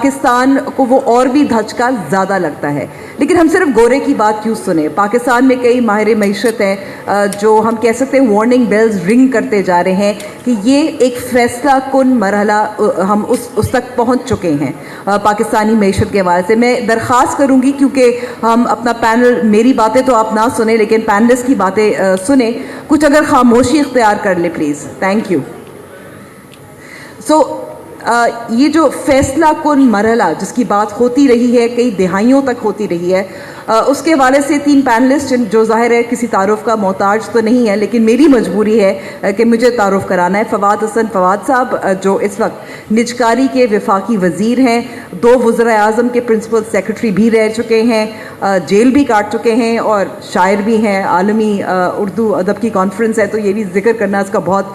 پاکستان کو وہ اور بھی دھچکا زیادہ لگتا ہے. لیکن ہم صرف گورے کی بات کیوں سنیں؟ پاکستان میں کئی ماہر معیشت ہیں جو ہم کہہ سکتے ہیں وارننگ بیلز رنگ کرتے جا رہے ہیں کہ یہ ایک فیصلہ کن مرحلہ ہم اس تک پہنچ چکے ہیں پاکستانی معیشت کے حوالے سے. میں درخواست کروں گی کیونکہ ہم اپنا پینل، میری باتیں تو آپ نہ سنیں لیکن پینلسٹ کی باتیں سنیں، کچھ اگر خاموشی اختیار کر لیں پلیز. Thank you. یہ جو فیصلہ کن مرحلہ جس کی بات ہوتی رہی ہے، کئی دہائیوں تک ہوتی رہی ہے، اس کے حوالے سے تین پینلسٹ جو ظاہر ہے کسی تعارف کا محتاج تو نہیں ہے لیکن میری مجبوری ہے کہ مجھے تعارف کرانا ہے. فواد حسن فواد صاحب جو اس وقت نجکاری کے وفاقی وزیر ہیں، 2 وزراء اعظم کے پرنسپل سیکرٹری بھی رہ چکے ہیں، جیل بھی کاٹ چکے ہیں اور شاعر بھی ہیں. عالمی اردو ادب کی کانفرنس ہے تو یہ بھی ذکر کرنا اس کا بہت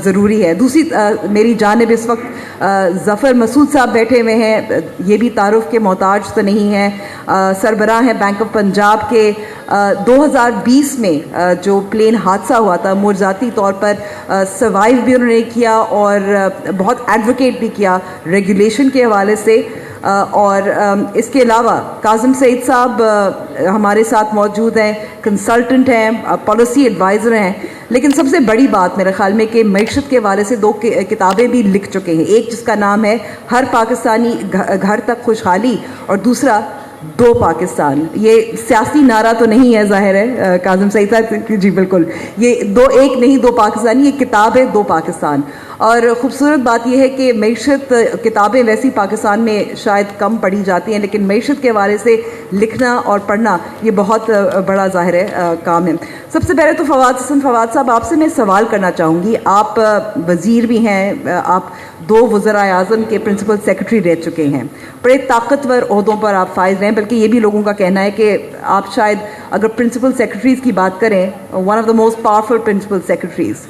ضروری ہے. دوسری میری جانب اس وقت ظفر مسعود صاحب بیٹھے ہوئے ہیں، یہ بھی تعارف کے محتاج تو نہیں ہیں، سربراہ ہیں بینک آف پنجاب کے. 2020 میں جو پلین حادثہ ہوا تھا موجزاتی طور پر سروائیو بھی انہوں نے کیا اور بہت ایڈوکیٹ بھی کیا ریگولیشن کے حوالے سے. اور اس کے علاوہ کاظم سعید صاحب ہمارے ساتھ موجود ہیں، کنسلٹنٹ ہیں، پالیسی ایڈوائزر ہیں. لیکن سب سے بڑی بات میرے خیال میں کہ معیشت کے حوالے سے 2 کتابیں بھی لکھ چکے ہیں. ایک جس کا نام ہے ہر پاکستانی گھر تک خوشحالی اور دوسرا 2 پاکستان. یہ سیاسی نعرہ تو نہیں ہے ظاہر ہے کاظم سعید صاحب جی، بالکل یہ 2 ایک نہیں 2 پاکستانی، یہ کتاب ہے 2 پاکستان. اور خوبصورت بات یہ ہے کہ معیشت کتابیں ویسی پاکستان میں شاید کم پڑھی جاتی ہیں لیکن معیشت کے حوالے سے لکھنا اور پڑھنا یہ بہت بڑا ظاہر ہے کام ہے. سب سے پہلے تو فواد حسن فواد صاحب آپ سے میں سوال کرنا چاہوں گی. آپ وزیر بھی ہیں، آپ 2 وزراء اعظم کے پرنسپل سیکرٹری رہ چکے ہیں، بڑے طاقتور عہدوں پر آپ فائز رہے ہیں، بلکہ یہ بھی لوگوں کا کہنا ہے کہ آپ شاید اگر پرنسپل سیکرٹریز کی بات کریں one of the most powerful principal secretaries.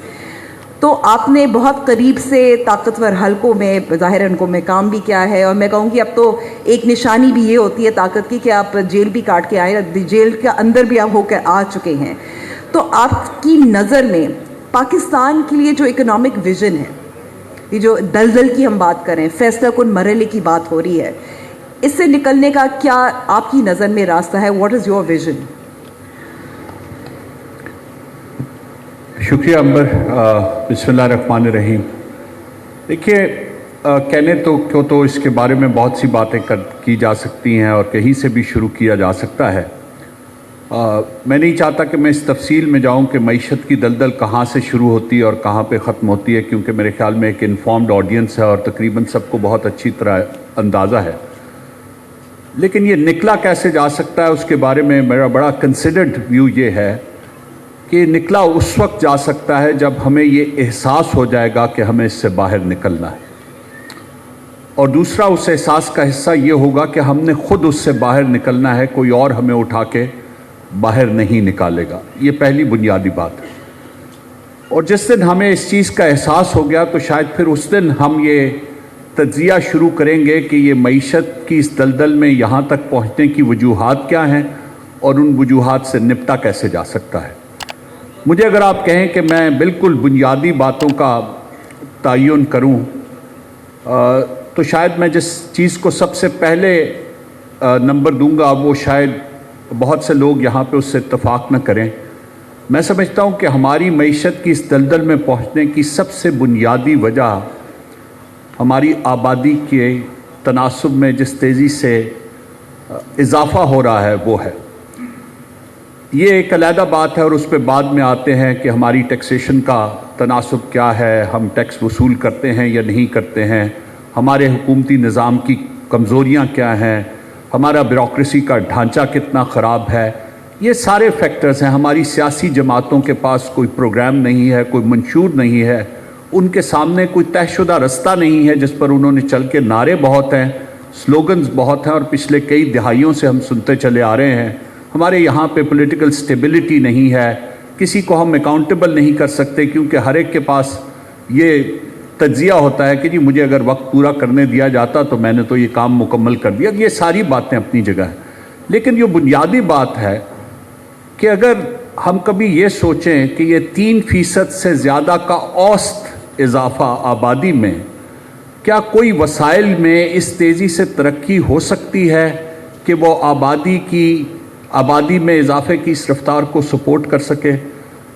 تو آپ نے بہت قریب سے طاقتور حلقوں میں ظاہر ان کو میں کام بھی کیا ہے، اور میں کہوں گی اب تو ایک نشانی بھی یہ ہوتی ہے طاقت کی کہ آپ جیل بھی کاٹ کے آئے، جیل کے اندر بھی آپ ہو کے آ چکے ہیں. تو آپ کی نظر میں پاکستان کے لیے جو اکنامک ویژن ہے، یہ جو دلدل کی ہم بات کریں، فیصلہ کن مرحلے کی بات ہو رہی ہے، اس سے نکلنے کا کیا آپ کی نظر میں راستہ ہے؟ What is your vision? شکریہ عمبر. بسم اللہ الرحمن الرحیم. دیکھیے کہنے تو اس کے بارے میں بہت سی باتیں کی جا سکتی ہیں اور کہیں سے بھی شروع کیا جا سکتا ہے. میں نہیں چاہتا کہ میں اس تفصیل میں جاؤں کہ معیشت کی دلدل کہاں سے شروع ہوتی ہے اور کہاں پہ ختم ہوتی ہے، کیونکہ میرے خیال میں ایک انفارمڈ آڈینس ہے اور تقریباً سب کو بہت اچھی طرح اندازہ ہے. لیکن یہ نکلا کیسے جا سکتا ہے اس کے بارے میں میرا بڑا کنسیڈرڈ ویو یہ ہے کہ نکلا اس وقت جا سکتا ہے جب ہمیں یہ احساس ہو جائے گا کہ ہمیں اس سے باہر نکلنا ہے، اور دوسرا اس احساس کا حصہ یہ ہوگا کہ ہم نے خود اس سے باہر نکلنا ہے، کوئی اور ہمیں اٹھا کے باہر نہیں نکالے گا. یہ پہلی بنیادی بات ہے. اور جس دن ہمیں اس چیز کا احساس ہو گیا تو شاید پھر اس دن ہم یہ تجزیہ شروع کریں گے کہ یہ معیشت کی اس دلدل میں یہاں تک پہنچنے کی وجوہات کیا ہیں اور ان وجوہات سے نپٹا کیسے جا سکتا ہے. مجھے اگر آپ کہیں کہ میں بالکل بنیادی باتوں کا تعین کروں تو شاید میں جس چیز کو سب سے پہلے نمبر دوں گا وہ شاید بہت سے لوگ یہاں پہ اس سے اتفاق نہ کریں. میں سمجھتا ہوں کہ ہماری معیشت کی اس دلدل میں پہنچنے کی سب سے بنیادی وجہ ہماری آبادی کے تناسب میں جس تیزی سے اضافہ ہو رہا ہے وہ ہے. یہ ایک علیحدہ بات ہے اور اس پہ بعد میں آتے ہیں کہ ہماری ٹیکسیشن کا تناسب کیا ہے، ہم ٹیکس وصول کرتے ہیں یا نہیں کرتے ہیں، ہمارے حکومتی نظام کی کمزوریاں کیا ہیں، ہمارا بیوروکریسی کا ڈھانچہ کتنا خراب ہے. یہ سارے فیکٹرز ہیں. ہماری سیاسی جماعتوں کے پاس کوئی پروگرام نہیں ہے، کوئی منشور نہیں ہے، ان کے سامنے کوئی طے شدہ رستہ نہیں ہے جس پر انہوں نے چل کے. نعرے بہت ہیں، سلوگنز بہت ہیں اور پچھلے کئی دہائیوں سے ہم سنتے چلے آ رہے ہیں. ہمارے یہاں پہ پولیٹیکل سٹیبلٹی نہیں ہے، کسی کو ہم اکاؤنٹیبل نہیں کر سکتے کیونکہ ہر ایک کے پاس یہ تجزیہ ہوتا ہے کہ جی مجھے اگر وقت پورا کرنے دیا جاتا تو میں نے تو یہ کام مکمل کر دیا. یہ ساری باتیں اپنی جگہ ہیں، لیکن یہ بنیادی بات ہے کہ اگر ہم کبھی یہ سوچیں کہ یہ 3% سے زیادہ کا اوسط اضافہ آبادی میں کیا کوئی وسائل میں اس تیزی سے ترقی ہو سکتی ہے کہ وہ آبادی میں اضافے کی اس رفتار کو سپورٹ کر سکے؟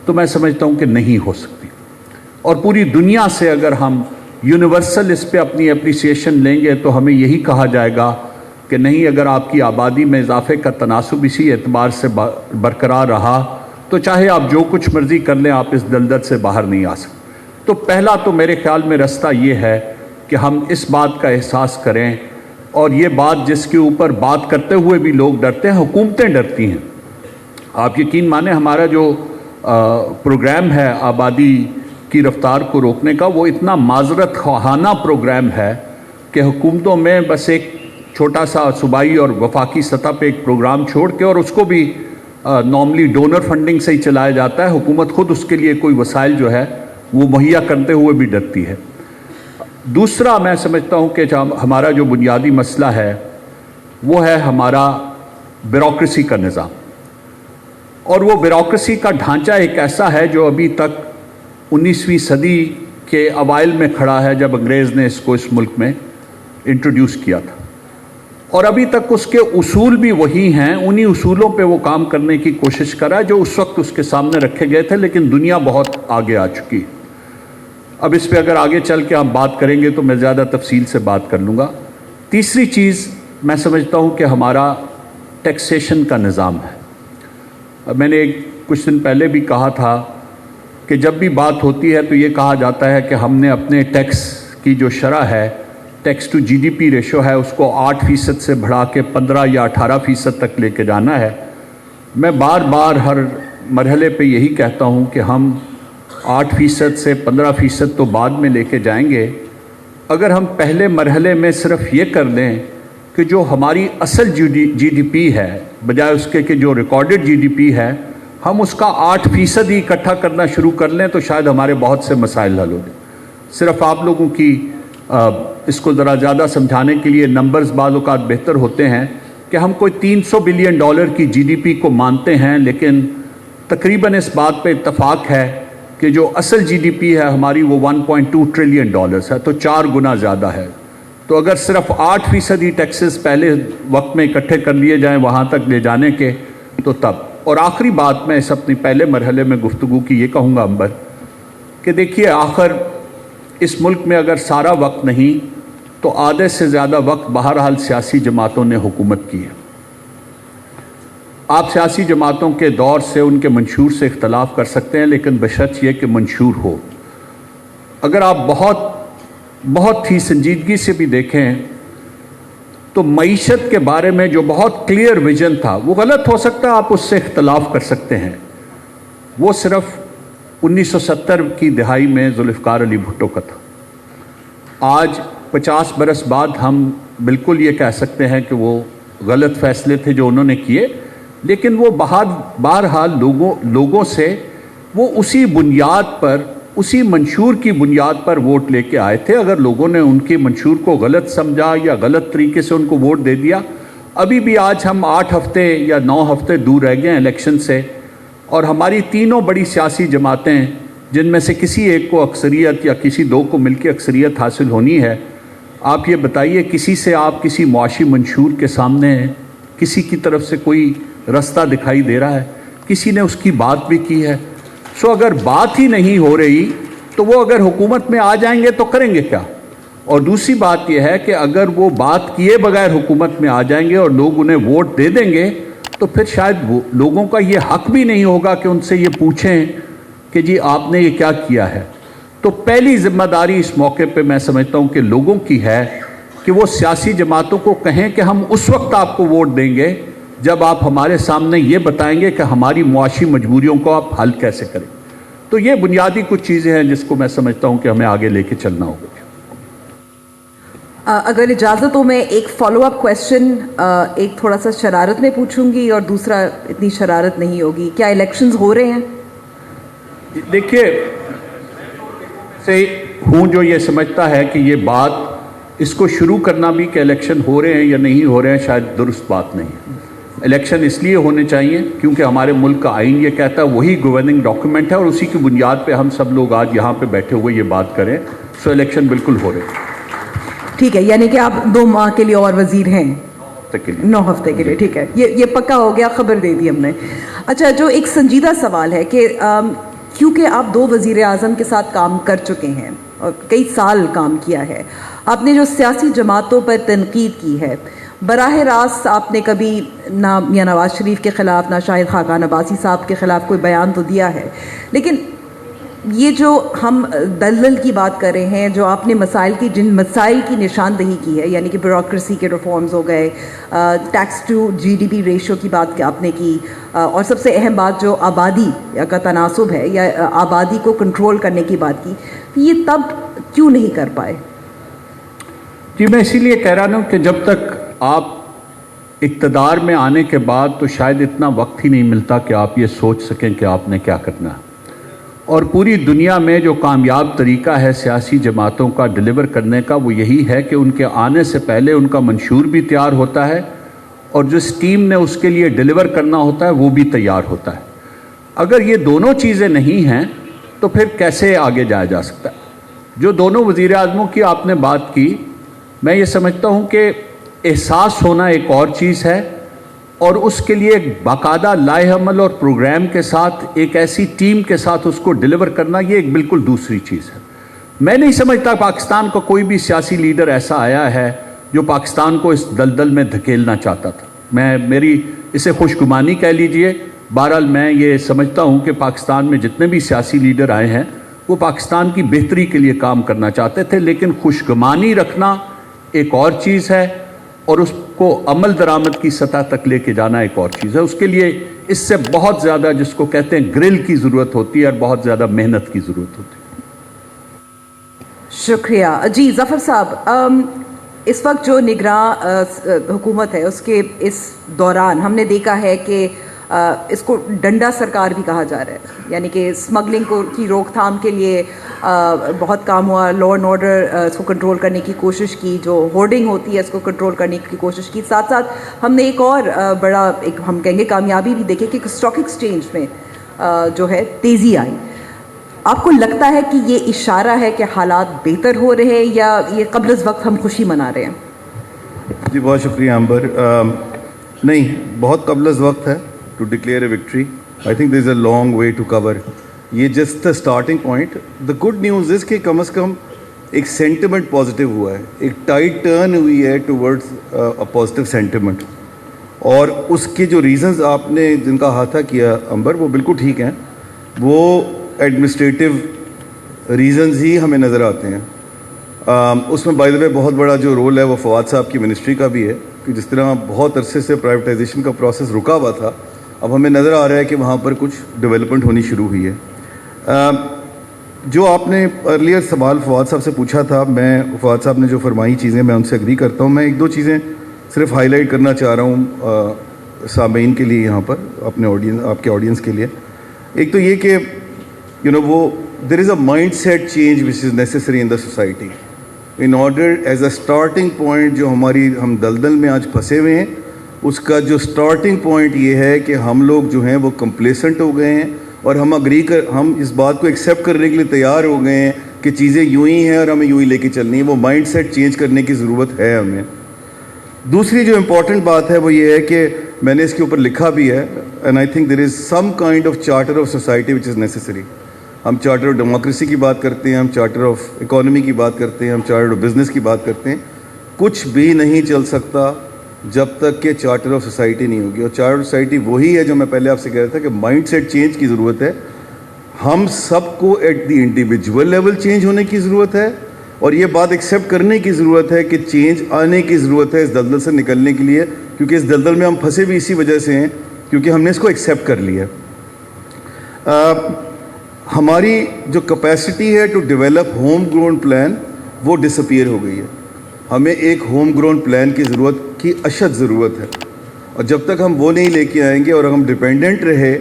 تو میں سمجھتا ہوں کہ نہیں ہو سکتی. اور پوری دنیا سے اگر ہم یونیورسل اس پہ اپنی اپریسیشن لیں گے تو ہمیں یہی کہا جائے گا کہ نہیں، اگر آپ کی آبادی میں اضافے کا تناسب اسی اعتبار سے برقرار رہا تو چاہے آپ جو کچھ مرضی کر لیں، آپ اس دلدل سے باہر نہیں آ سکتے. تو پہلا تو میرے خیال میں رستہ یہ ہے کہ ہم اس بات کا احساس کریں، اور یہ بات جس کے اوپر بات کرتے ہوئے بھی لوگ ڈرتے ہیں، حکومتیں ڈرتی ہیں. آپ یقین مانیں ہمارا جو پروگرام ہے آبادی کی رفتار کو روکنے کا، وہ اتنا معذرت خواہانہ پروگرام ہے کہ حکومتوں میں بس ایک چھوٹا سا صوبائی اور وفاقی سطح پہ ایک پروگرام چھوڑ کے، اور اس کو بھی نارملی ڈونر فنڈنگ سے ہی چلایا جاتا ہے. حکومت خود اس کے لیے کوئی وسائل جو ہے وہ مہیا کرتے ہوئے بھی ڈرتی ہے. دوسرا میں سمجھتا ہوں کہ ہمارا جو بنیادی مسئلہ ہے وہ ہے ہمارا بیوروکریسی کا نظام. اور وہ بیوروکریسی کا ڈھانچہ ایک ایسا ہے جو ابھی تک 19ویں صدی کے اوائل میں کھڑا ہے، جب انگریز نے اس کو اس ملک میں انٹروڈیوس کیا تھا، اور ابھی تک اس کے اصول بھی وہی ہیں. انہی اصولوں پہ وہ کام کرنے کی کوشش کر رہا ہے جو اس وقت اس کے سامنے رکھے گئے تھے، لیکن دنیا بہت آگے آ چکی. اب اس پہ اگر آگے چل کے ہم بات کریں گے تو میں زیادہ تفصیل سے بات کر لوں گا. تیسری چیز میں سمجھتا ہوں کہ ہمارا ٹیکسیشن کا نظام ہے. میں نے کچھ دن پہلے بھی کہا تھا کہ جب بھی بات ہوتی ہے تو یہ کہا جاتا ہے کہ ہم نے اپنے ٹیکس کی جو شرح ہے، tax to G D P ratio ہے، اس کو 8% سے بڑھا کے 15 یا 18% تک لے کے جانا ہے. میں بار بار ہر مرحلے پہ یہی کہتا ہوں کہ ہم 8% سے 15% تو بعد میں لے کے جائیں گے. اگر ہم پہلے مرحلے میں صرف یہ کر لیں کہ جو ہماری اصل جی ڈی پی ہے، بجائے اس کے کہ جو ریکارڈڈ جی ڈی پی ہے، ہم اس کا 8% ہی اکٹھا کرنا شروع کر لیں تو شاید ہمارے بہت سے مسائل حل ہو جائیں. صرف آپ لوگوں کی اس کو ذرا زیادہ سمجھانے کے لیے نمبرز بعض اوقات بہتر ہوتے ہیں کہ ہم کوئی $300 بلین کی جی ڈی پی کو مانتے ہیں، لیکن تقریباً اس بات پہ اتفاق ہے کہ جو اصل جی ڈی پی ہے ہماری وہ $1.2 ٹریلین ہے، تو 4 گنا زیادہ ہے. تو اگر صرف 8% ہی ٹیکسز پہلے وقت میں اکٹھے کر لیے جائیں وہاں تک لے جانے کے، تو تب. اور آخری بات میں اس اپنی پہلے مرحلے میں گفتگو کی یہ کہوں گا امبر کہ دیکھیے، آخر اس ملک میں اگر سارا وقت نہیں تو آدھے سے زیادہ وقت بہرحال سیاسی جماعتوں نے حکومت کی ہے. آپ سیاسی جماعتوں کے دور سے، ان کے منشور سے اختلاف کر سکتے ہیں، لیکن بشرط یہ کہ منشور ہو. اگر آپ بہت ہی سنجیدگی سے بھی دیکھیں تو معیشت کے بارے میں جو بہت کلیئر ویژن تھا وہ غلط ہو سکتا ہے، آپ اس سے اختلاف کر سکتے ہیں. وہ صرف 1970 کی دہائی میں ذوالفقار علی بھٹو کا تھا. آج 50 برس بعد ہم بالکل یہ کہہ سکتے ہیں کہ وہ غلط فیصلے تھے جو انہوں نے کیے، لیکن وہ بہرحال لوگوں سے وہ اسی بنیاد پر، اسی منشور کی بنیاد پر ووٹ لے کے آئے تھے. اگر لوگوں نے ان کے منشور کو غلط سمجھا یا غلط طریقے سے ان کو ووٹ دے دیا، ابھی بھی آج ہم 8 ہفتے یا 9 ہفتے دور رہ گئے ہیں الیکشن سے، اور ہماری تینوں بڑی سیاسی جماعتیں جن میں سے کسی ایک کو اکثریت یا کسی دو کو مل کے اکثریت حاصل ہونی ہے. آپ یہ بتائیے، کسی سے آپ کسی معاشی منشور کے سامنے کسی کی طرف سے کوئی رستہ دکھائی دے رہا ہے؟ کسی نے اس کی بات بھی کی ہے؟ اگر بات ہی نہیں ہو رہی تو وہ اگر حکومت میں آ جائیں گے تو کریں گے کیا؟ اور دوسری بات یہ ہے کہ اگر وہ بات کیے بغیر حکومت میں آ جائیں گے اور لوگ انہیں ووٹ دے دیں گے تو پھر شاید لوگوں کا یہ حق بھی نہیں ہوگا کہ ان سے یہ پوچھیں کہ جی آپ نے یہ کیا کیا ہے. تو پہلی ذمہ داری اس موقع پہ میں سمجھتا ہوں کہ لوگوں کی ہے کہ وہ سیاسی جماعتوں کو کہیں کہ ہم اس وقت آپ کو ووٹ دیں گے جب آپ ہمارے سامنے یہ بتائیں گے کہ ہماری معاشی مجبوریوں کو آپ حل کیسے کریں. تو یہ بنیادی کچھ چیزیں ہیں جس کو میں سمجھتا ہوں کہ ہمیں آگے لے کے چلنا ہوگا. اگر اجازت ہو میں ایک فالو اپ کویسچن ایک تھوڑا سا شرارت میں پوچھوں گی اور دوسرا اتنی شرارت نہیں ہوگی. کیا الیکشنز ہو رہے ہیں؟ دیکھیے، سے ہوں جو یہ سمجھتا ہے کہ یہ بات اس کو شروع کرنا بھی کہ الیکشن ہو رہے ہیں یا نہیں ہو رہے ہیں شاید درست بات نہیں. الیکشن اس لیے ہونے چاہیے کیونکہ ہمارے ملک کا آئین یہ کہتا ہے، وہی گورننگ ڈاکیومنٹ ہے، اور اسی کی بنیاد پہ ہم سب لوگ آج یہاں پہ بیٹھے ہوئے یہ بات کریں. الیکشن بالکل ہو رہے ہیں. ٹھیک ہے, یعنی کہ آپ 2 ماہ کے لیے اور وزیر ہیں, 9 ہفتے کے لیے, ٹھیک ہے, یہ پکا ہو گیا, خبر دے دی ہم نے. اچھا, جو ایک سنجیدہ سوال ہے کہ کیونکہ آپ 2 وزیر اعظم کے ساتھ کام کر چکے ہیں اور کئی سال کام کیا ہے, آپ نے جو سیاسی جماعتوں پر تنقید کی ہے, براہ راست آپ نے کبھی نہ میاں نواز شریف کے خلاف نہ شاہد خاقان عباسی صاحب کے خلاف کوئی بیان تو دیا ہے, لیکن یہ جو ہم دلدل کی بات کر رہے ہیں, جو آپ نے جن مسائل کی نشاندہی کی ہے, یعنی کہ بیوروکریسی کے ریفارمز ہو گئے, tax to G D P ratio کی بات آپ نے کی, اور سب سے اہم بات جو آبادی کا تناسب ہے یا آبادی کو کنٹرول کرنے کی بات کی, یہ تب کیوں نہیں کر پائے؟ جی, میں اسی لیے کہہ رہا ہوں کہ جب تک آپ اقتدار میں آنے کے بعد تو شاید اتنا وقت ہی نہیں ملتا کہ آپ یہ سوچ سکیں کہ آپ نے کیا کرنا ہے. اور پوری دنیا میں جو کامیاب طریقہ ہے سیاسی جماعتوں کا ڈیلیور کرنے کا, وہ یہی ہے کہ ان کے آنے سے پہلے ان کا منشور بھی تیار ہوتا ہے اور جس ٹیم نے اس کے لیے ڈیلیور کرنا ہوتا ہے وہ بھی تیار ہوتا ہے. اگر یہ دونوں چیزیں نہیں ہیں تو پھر کیسے آگے جایا جا سکتا ہے؟ جو دونوں وزیر اعظموں کی آپ نے بات کی, میں یہ سمجھتا ہوں کہ احساس ہونا ایک اور چیز ہے, اور اس کے لیے ایک باقاعدہ لائحہ عمل اور پروگرام کے ساتھ ایک ایسی ٹیم کے ساتھ اس کو ڈیلیور کرنا, یہ ایک بالکل دوسری چیز ہے. میں نہیں سمجھتا پاکستان کا کوئی بھی سیاسی لیڈر ایسا آیا ہے جو پاکستان کو اس دلدل میں دھکیلنا چاہتا تھا. میری اسے خوش گمانی کہہ لیجئے. بہرحال میں یہ سمجھتا ہوں کہ پاکستان میں جتنے بھی سیاسی لیڈر آئے ہیں وہ پاکستان کی بہتری کے لیے کام کرنا چاہتے تھے, لیکن خوش گمانی رکھنا ایک اور چیز ہے اور اس کو عمل درآمد کی سطح تک لے کے جانا ایک اور چیز ہے. اس کے لیے اس سے بہت زیادہ, جس کو کہتے ہیں گرل کی ضرورت ہوتی ہے, اور بہت زیادہ محنت کی ضرورت ہوتی ہے. شکریہ. جی ظفر صاحب, اس وقت جو نگراں حکومت ہے اس کے اس دوران ہم نے دیکھا ہے کہ اس کو ڈنڈا سرکار بھی کہا جا رہا ہے, یعنی کہ اسمگلنگ کی روک تھام کے لیے بہت کام ہوا, لا اینڈ آرڈر اس کو کنٹرول کرنے کی کوشش کی, جو ہورڈنگ ہوتی ہے اس کو کنٹرول کرنے کی کوشش کی. ساتھ ساتھ ہم نے ایک اور بڑا ہم کہیں گے کامیابی بھی دیکھی کہ اسٹاک ایکسچینج میں جو ہے تیزی آئی. آپ کو لگتا ہے کہ یہ اشارہ ہے کہ حالات بہتر ہو رہے ہیں یا یہ قبل از وقت ہم خوشی منا رہے ہیں؟ جی بہت شکریہ امبر. نہیں, بہت قبل از وقت ہے to declare a victory. I think there is a long way to cover. یہ just the starting point. The good news is کہ کم از کم ایک سینٹیمنٹ پازیٹیو ہوا ہے, ایک ٹائٹ ٹرن ہوئی ہے ٹورڈز a positive sentiment. اور اس کے جو ریزنز آپ نے جن کا احاطہ کیا امبر, وہ بالکل ٹھیک ہیں. وہ ایڈمنسٹریٹو ریزنز ہی ہمیں نظر آتے ہیں. اس میں بائی دا وے بہت بڑا جو رول ہے وہ فواد صاحب کی منسٹری کا بھی ہے, کہ جس طرح بہت عرصے سے پرائیویٹائزیشن کا پروسیس رکا ہوا تھا, اب ہمیں نظر آ رہا ہے کہ وہاں پر کچھ ڈیولپمنٹ ہونی شروع ہوئی ہے. جو آپ نے ارلیئر سوال فواد صاحب سے پوچھا تھا, میں فواد صاحب نے جو فرمائی چیزیں میں ان سے اگری کرتا ہوں. میں 1-2 چیزیں صرف ہائی لائٹ کرنا چاہ رہا ہوں سامعین کے لیے یہاں پر, اپنے آڈینس, آپ کے آڈینس کے لیے. ایک تو یہ کہ وہ there is a mindset change which is necessary in the society in order as a starting point. جو ہم دلدل میں آج پھنسے ہوئے ہیں, اس کا جو سٹارٹنگ پوائنٹ یہ ہے کہ ہم لوگ جو ہیں وہ کمپلیسنٹ ہو گئے ہیں, اور ہم اس بات کو ایکسیپٹ کرنے کے لیے تیار ہو گئے ہیں کہ چیزیں یوں ہی ہیں اور ہمیں یوں ہی لے کے چلنی ہے. وہ مائنڈ سیٹ چینج کرنے کی ضرورت ہے ہمیں. دوسری جو امپورٹنٹ بات ہے وہ یہ ہے کہ میں نے اس کے اوپر لکھا بھی ہے, and I think there is some kind of charter of society which is necessary. ہم چارٹر آف ڈیموکریسی کی بات کرتے ہیں, ہم چارٹر آف اکانومی کی بات کرتے ہیں, ہم چارٹر آف بزنس کی بات کرتے ہیں. کچھ بھی نہیں چل سکتا جب تک کہ چارٹر آف سوسائٹی نہیں ہوگی. اور چارٹر آف سوسائٹی وہی ہے جو میں پہلے آپ سے کہہ رہا تھا کہ مائنڈ سیٹ چینج کی ضرورت ہے. ہم سب کو at the individual level change ہونے کی ضرورت ہے, اور یہ بات ایکسیپٹ کرنے کی ضرورت ہے کہ چینج آنے کی ضرورت ہے اس دلدل سے نکلنے کے لیے, کیونکہ اس دلدل میں ہم پھنسے بھی اسی وجہ سے ہیں کیونکہ ہم نے اس کو ایکسیپٹ کر لیا. ہماری جو کیپیسٹی ہے to develop home grown plan وہ ڈس اپیئر ہو گئی ہے. ہمیں ایک ہوم گرون پلان کی ضرورت کی اشد ضرورت ہے, اور جب تک ہم وہ نہیں لے کے آئیں گے اور ہم ڈپینڈنٹ رہے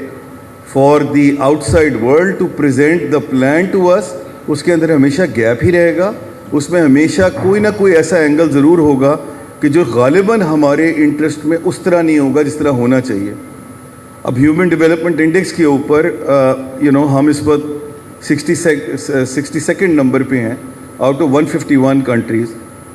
for the outside world to present the plan to us, اس کے اندر ہمیشہ گیپ ہی رہے گا. اس میں ہمیشہ کوئی نہ کوئی ایسا اینگل ضرور ہوگا کہ جو غالباً ہمارے انٹرسٹ میں اس طرح نہیں ہوگا جس طرح ہونا چاہیے. اب ہیومن ڈیولپمنٹ انڈیکس کے اوپر ہم اس وقت 62 نمبر پہ ہیں out of 151 countries.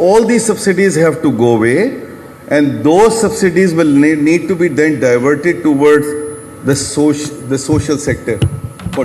all these subsidies have to go away, and those subsidies will need to be then diverted towards the social sector for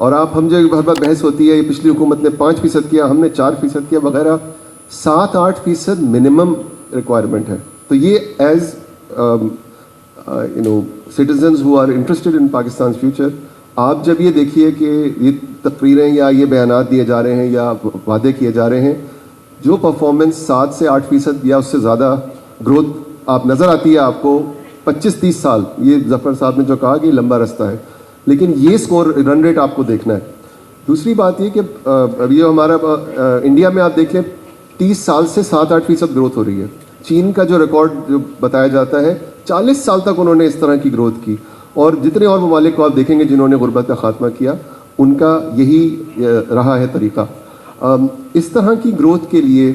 اور آپ ہم جو ہر بار بحث ہوتی ہے, یہ پچھلی حکومت نے 5% کیا, ہم نے 4% کیا وغیرہ, 7-8% منیمم ریکوائرمنٹ ہے. تو یہ as citizens who are interested in Pakistan's future, آپ جب یہ دیکھیے کہ یہ تقریریں یا یہ بیانات دیے جا رہے ہیں یا وعدے کیے جا رہے ہیں, جو پرفارمنس 7 سے 8% یا اس سے زیادہ گروتھ آپ نظر آتی ہے آپ کو 25-30 سال, یہ ظفر صاحب نے جو کہا کہ لمبا رستہ ہے, لیکن یہ سکور رن ریٹ آپ کو دیکھنا ہے. دوسری بات یہ کہ ابھی جو ہمارا انڈیا میں آپ دیکھیں 30 سال سے 7-8% گروتھ ہو رہی ہے. چین کا جو ریکارڈ جو بتایا جاتا ہے 40 سال تک انہوں نے اس طرح کی گروتھ کی, اور جتنے اور ممالک کو آپ دیکھیں گے جنہوں نے غربت کا خاتمہ کیا, ان کا یہی رہا ہے طریقہ. اس طرح کی گروتھ کے لیے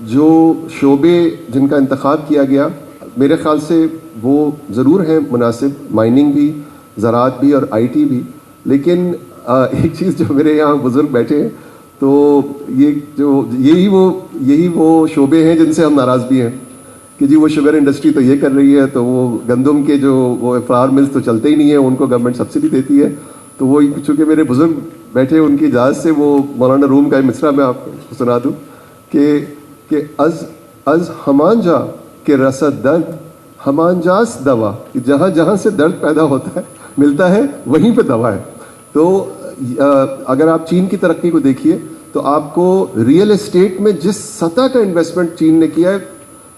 جو شعبے جن کا انتخاب کیا گیا, میرے خیال سے وہ ضرور ہیں مناسب, مائننگ بھی, زراعت بھی اور آئی ٹی بھی. لیکن ایک چیز جو میرے یہاں بزرگ بیٹھے ہیں, تو یہی وہ شعبے ہیں جن سے ہم ناراض بھی ہیں کہ جی وہ شوگر انڈسٹری تو یہ کر رہی ہے, تو وہ گندم کے جو وہ فلاور ملز تو چلتے ہی نہیں ہیں, ان کو گورنمنٹ سبسڈی دیتی ہے. تو وہ چونکہ میرے بزرگ بیٹھے ان کی اجازت سے وہ مولانا روم کا مصرع میں آپ کو سنا دوں کہ از ہمان جا کہ رسد درد ہمان جاس دوا, کہ جہاں جہاں سے درد پیدا ہوتا ہے ملتا ہے وہیں پہ دوا ہے. تو اگر آپ چین کی ترقی کو دیکھیے تو آپ کو ریئل اسٹیٹ میں جس سطح کا انویسٹمنٹ چین نے کیا ہے,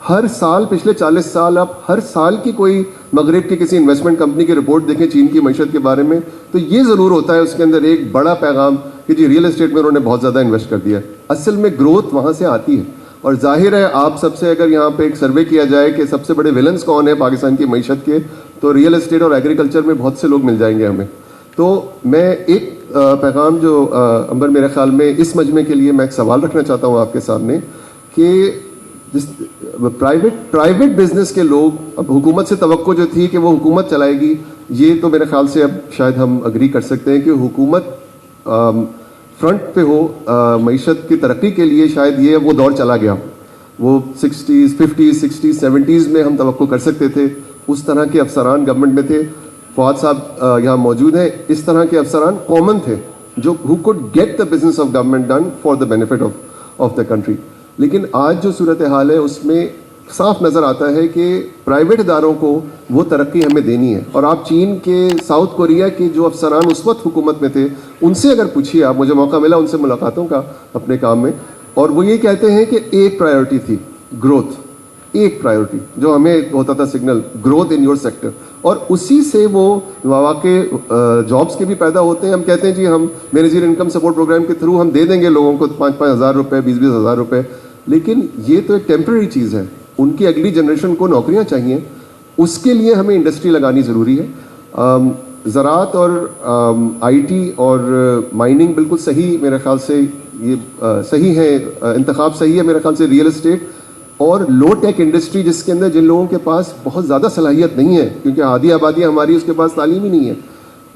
ہر سال پچھلے 40 سال آپ ہر سال کی کوئی مغرب کی کسی انویسٹمنٹ کمپنی کی رپورٹ دیکھیں چین کی معیشت کے بارے میں, تو یہ ضرور ہوتا ہے اس کے اندر ایک بڑا پیغام کہ جی ریئل اسٹیٹ میں انہوں نے بہت زیادہ انویسٹ کر دیا ہے. اصل میں گروتھ وہاں سے آتی ہے, اور ظاہر ہے آپ سب سے اگر یہاں پہ ایک سروے کیا جائے کہ سب سے بڑے ویلنس کون ہیں پاکستان کی معیشت کے, تو ریئل اسٹیٹ اور ایگریکلچر میں بہت سے لوگ مل جائیں گے ہمیں. تو میں ایک پیغام جو امبر میرے خیال میں اس مجمع کے لیے میں ایک سوال رکھنا چاہتا ہوں آپ کے سامنے کہ جس پرائیویٹ بزنس کے لوگ, اب حکومت سے توقع جو تھی کہ وہ حکومت چلائے گی, یہ تو میرے خیال سے اب شاید ہم اگری کر سکتے ہیں کہ حکومت فرنٹ پہ ہو معیشت کی ترقی کے لیے. شاید یہ وہ دور چلا گیا, وہ 60s 50s 60s 70s میں ہم توقع کر سکتے تھے. اس طرح کے افسران گورنمنٹ میں تھے, فواد صاحب یہاں موجود ہیں, اس طرح کے افسران کامن تھے جو who could get the business of government done for the benefit of the country. لیکن آج جو صورتحال ہے اس میں صاف نظر آتا ہے کہ پرائیویٹ اداروں کو وہ ترقی ہمیں دینی ہے. اور آپ چین کے, ساؤتھ کوریا کے جو افسران اس وقت حکومت میں تھے ان سے اگر پوچھیے آپ, مجھے موقع ملا ان سے ملاقاتوں کا اپنے کام میں, اور وہ یہ کہتے ہیں کہ ایک پرائیورٹی تھی گروتھ, ایک پرائیورٹی جو ہمیں ہوتا تھا signal growth in your sector, اور اسی سے وہ مواقع جابس کے بھی پیدا ہوتے ہیں. ہم کہتے ہیں جی ہم مینیجر انکم سپورٹ پروگرام کے تھرو ہم دے دیں گے لوگوں کو 5-5 ہزار روپے 20-20 ہزار روپے, لیکن یہ تو ایک ٹیمپرری چیز ہے. ان کی اگلی جنریشن کو نوکریاں چاہیے, اس کے لیے ہمیں انڈسٹری لگانی ضروری ہے. زراعت اور آئی ٹی اور مائننگ بالکل صحیح میرے خیال سے, یہ صحیح ہے, انتخاب صحیح ہے میرے خیال سے. ریئل اسٹیٹ اور لو ٹیک انڈسٹری جس کے اندر جن لوگوں کے پاس بہت زیادہ صلاحیت نہیں ہے, کیونکہ آدھی آبادی ہماری اس کے پاس تعلیم ہی نہیں ہے,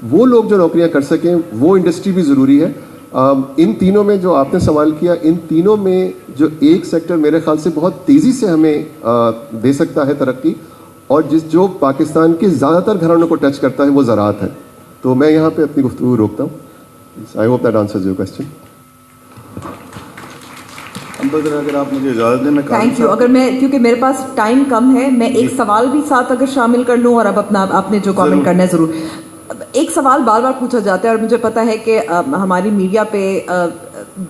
وہ لوگ جو نوکریاں کر سکیں وہ انڈسٹری بھی ضروری ہے. ان تینوں میں جو آپ نے سوال کیا, ان تینوں میں جو ایک سیکٹر میرے خیال سے بہت تیزی سے ہمیں دے سکتا ہے ترقی, اور جو پاکستان کے زیادہ تر گھرانوں کو ٹچ کرتا ہے وہ زراعت ہے. تو میں یہاں پہ اپنی گفتگو روکتا ہوں. I hope that answers your question. اگر آپ مجھے اجازت دیں میں تھینک یو. اگر میں, کیونکہ میرے پاس ٹائم کم ہے, میں ایک سوال بھی ساتھ اگر شامل کر لوں, اور اب اپنا آپ نے جو کامنٹ کرنا ہے ضرور. ایک سوال بار بار پوچھا جاتا ہے, اور مجھے پتا ہے کہ ہماری میڈیا پہ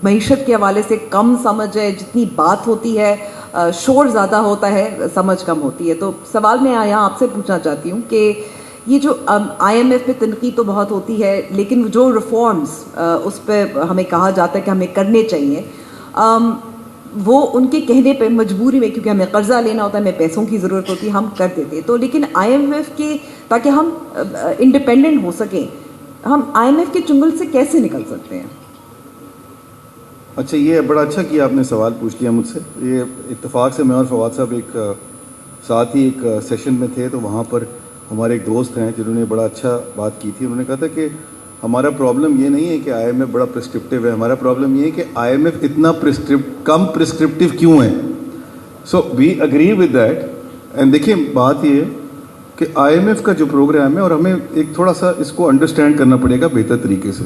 معیشت کے حوالے سے کم سمجھ ہے, جتنی بات ہوتی ہے شور زیادہ ہوتا ہے, سمجھ کم ہوتی ہے. تو سوال میں یہاں آپ سے پوچھنا چاہتی ہوں کہ یہ جو آئی ایم ایف پہ تنقید تو بہت ہوتی ہے, لیکن جو ریفارمز اس پہ ہمیں کہا جاتا ہے کہ ہمیں کرنے چاہیے, وہ ان کے کہنے پہ مجبوری میں, کیونکہ ہمیں قرضہ لینا ہوتا ہے, ہمیں پیسوں کی ضرورت ہوتی ہے, ہم کر دیتے. تو لیکن آئی ایم ایف کے, تاکہ ہم انڈیپینڈنٹ ہو سکیں, ہم آئی ایم ایف کے چنگل سے کیسے نکل سکتے ہیں؟ اچھا, یہ بڑا اچھا کیا آپ نے سوال پوچھ لیا مجھ سے. یہ اتفاق سے میں اور فواد صاحب ایک ساتھ ہی ایک سیشن میں تھے, تو وہاں پر ہمارے ایک دوست ہیں جنہوں نے بڑا اچھا بات کی تھی. انہوں نے کہا تھا کہ ہمارا پرابلم یہ نہیں ہے کہ آئی ایم ایف بڑا پرسکرپٹیو ہے, ہمارا پرابلم یہ ہے کہ آئی ایم ایف اتنا کم پرسکرپٹیو کیوں ہے. So we agree with that. And دیکھیں بات یہ کہ IMF کا جو پروگرام ہے, اور ہمیں ایک تھوڑا سا اس کو انڈرسٹینڈ کرنا پڑے گا بہتر طریقے سے.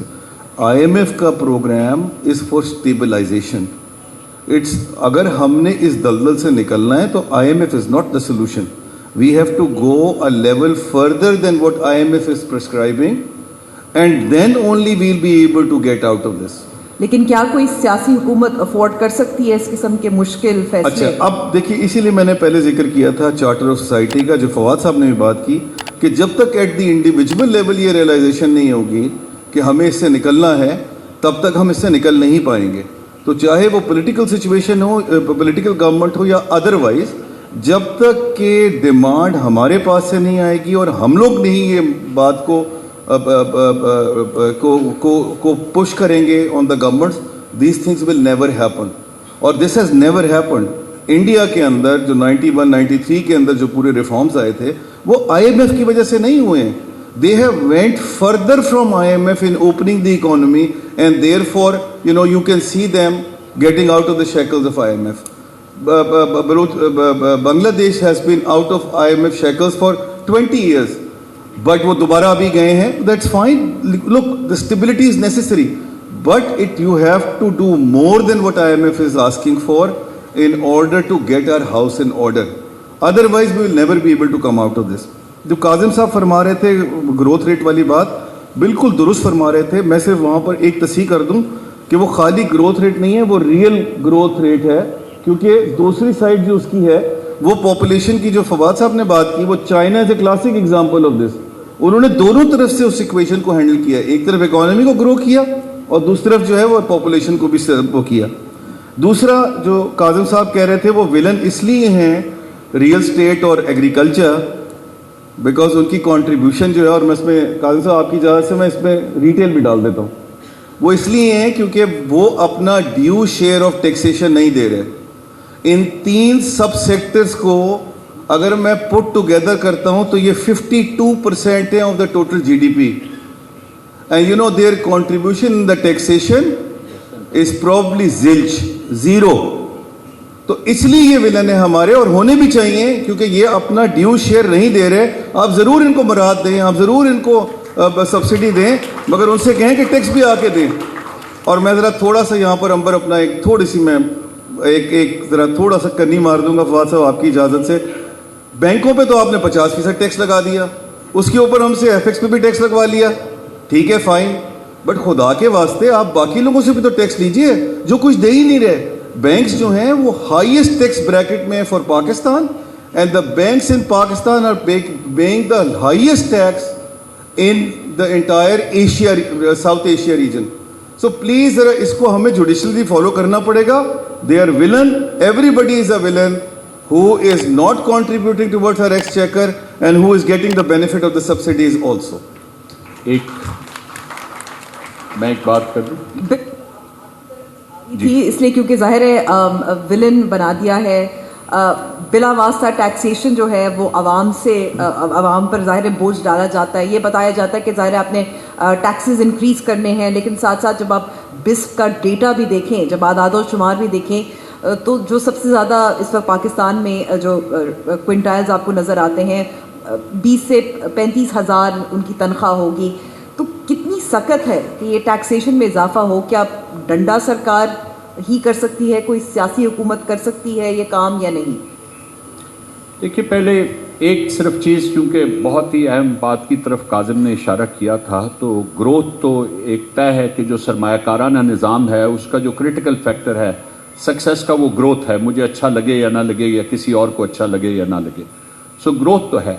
IMF کا پروگرام از فار اسٹیبلائزیشن. اگر ہم نے اس دلدل سے نکلنا ہے تو IMF is not the solution. We have to go a level further than what IMF is prescribing, and then only will be able to get out of this. لیکن کیا کوئی سیاسی حکومت افورڈ کر سکتی ہے اس قسم کے مشکل فیصلے؟ اچھا, اب دیکھیے, اسی لیے میں نے پہلے ذکر کیا تھا چارٹر آف سوسائٹی کا, جو فواد صاحب نے بھی بات کی, کہ جب تک ایٹ دی انڈیویجول لیول یہ ریئلائزیشن نہیں ہوگی کہ ہمیں اس سے نکلنا ہے, تب تک ہم اس سے نکل نہیں پائیں گے. تو چاہے وہ پولیٹیکل سچویشن ہو, پولیٹیکل گورنمنٹ ہو یا ادروائز, جب تک کہ ڈیمانڈ ہمارے پاس سے نہیں آئے گی اور ہم لوگ نہیں یہ بات کو پش کریں گے on the governments, these things will never happen. اور this has never happened. India کے اندر جو 91-93 کے اندر جو پورے ریفارمز آئے تھے وہ IMF کی وجہ سے نہیں ہوئے ہیں. They have went further from IMF in opening the economy, and therefore, you can see them getting out of the shackles of IMF. Bangladesh has been out of IMF shackles for 20 years, but وہ دوبارہ ابھی گئے ہیں. That's fine. Look, the stability is necessary, but you have to do more than what IMF is asking for in order to get our house in order. Otherwise, we will never be able to come out of this. جو کاظم صاحب فرما رہے تھے growth rate والی بات, بالکل درست فرما رہے تھے. میں صرف وہاں پر ایک تصحیح کر دوں کہ وہ خالی گروتھ ریٹ نہیں ہے, وہ ریئل گروتھ ریٹ ہے, کیونکہ دوسری سائڈ جو اس کی ہے وہ پاپولیشن کی, جو فواد صاحب نے بات کی, وہ China is a classic example of this. انہوں نے دونوں طرف سے اس ایکویشن کو ہینڈل کیا, ایک طرف اکانومی کو گرو کیا اور دوسری طرف جو ہے وہ پاپولیشن کو بھی وہ کیا. دوسرا جو کاظم صاحب کہہ رہے تھے, وہ ولن اس لیے ہیں ریئل اسٹیٹ اور ایگریکلچر, بیکاز ان کی کنٹریبیوشن جو ہے, اور میں اس میں کاظم صاحب آپ کی اجازت سے میں اس میں ریٹیل بھی ڈال دیتا ہوں, وہ اس لیے ہیں کیونکہ وہ اپنا ڈیو شیئر آف ٹیکسیشن نہیں دے رہے. ان 3 سب سیکٹرز کو اگر میں پٹ ٹوگیدر کرتا ہوں تو یہ 52% ہے of the total GDP, and their contribution in the taxation is probably zilch, zero. تو اس لیے یہ ولن ہے ہمارے, اور ہونے بھی چاہیے کیونکہ یہ اپنا ڈیو شیئر نہیں دے رہے. آپ ضرور ان کو برات دیں, آپ ضرور ان کو سبسڈی دیں, مگر ان سے کہیں کہ ٹیکس بھی آ کے دیں. اور میں ذرا تھوڑا سا یہاں پر امبر اپنا ایک تھوڑی سی میں ایک ذرا تھوڑا سا کنی مار دوں گا فواد صاحب آپ کی اجازت سے. بینکوں پہ تو آپ نے 50% ٹیکس لگا دیا, اس کے اوپر ہم سے FX پہ بھی ٹیکس لگوا لیا, ٹھیک ہے فائن, بٹ خدا کے واسطے آپ باقی لوگوں سے بھی تو ٹیکس لیجئے جو کچھ دے ہی نہیں رہے. بینکس جو ہیں وہ ہائیسٹ ٹیکس بریکٹ میں for Pakistan, and the banks in Pakistan are paying the highest tax in the entire Asia, South Asia region. So please ذرا اس کو ہمیں جوڈیشلی فالو کرنا پڑے گا. They are villain, everybody is a villain who is not contributing towards our exchequer and who is getting the benefit of the subsidies also. میں ایک بات کر دوں تھی اس لیے کیونکہ ظاہر ہے ولن بنا دیا ہے بلا واسطہ. ٹیکسیشن جو ہے وہ عوام پر ظاہر بوجھ ڈالا جاتا ہے. یہ بتایا جاتا ہے کہ ظاہر آپ نے ٹیکسز انکریز کرنے ہیں, لیکن ساتھ ساتھ جب آپ بسپ کا ڈیٹا بھی دیکھیں, جب اعداد و شمار بھی دیکھیں, تو جو سب سے زیادہ اس وقت پاکستان میں جو کوئنٹائلز آپ کو نظر آتے ہیں 20 سے 35 ہزار ان کی تنخواہ ہوگی. تو کتنی سخت ہے کہ یہ ٹیکسیشن میں اضافہ ہو. کیا ڈنڈا سرکار ہی کر سکتی ہے, کوئی سیاسی حکومت کر سکتی ہے یہ کام یا نہیں؟ دیکھیے پہلے ایک صرف چیز, کیونکہ بہت ہی اہم بات کی طرف کاظم نے اشارہ کیا تھا, تو گروتھ تو ایک طے ہے کہ جو سرمایہ کارانہ نظام ہے اس کا جو کرٹیکل فیکٹر ہے سکسیس کا وہ گروتھ ہے, مجھے اچھا لگے یا نہ لگے, یا کسی اور کو اچھا لگے یا نہ لگے. سو گروتھ تو ہے,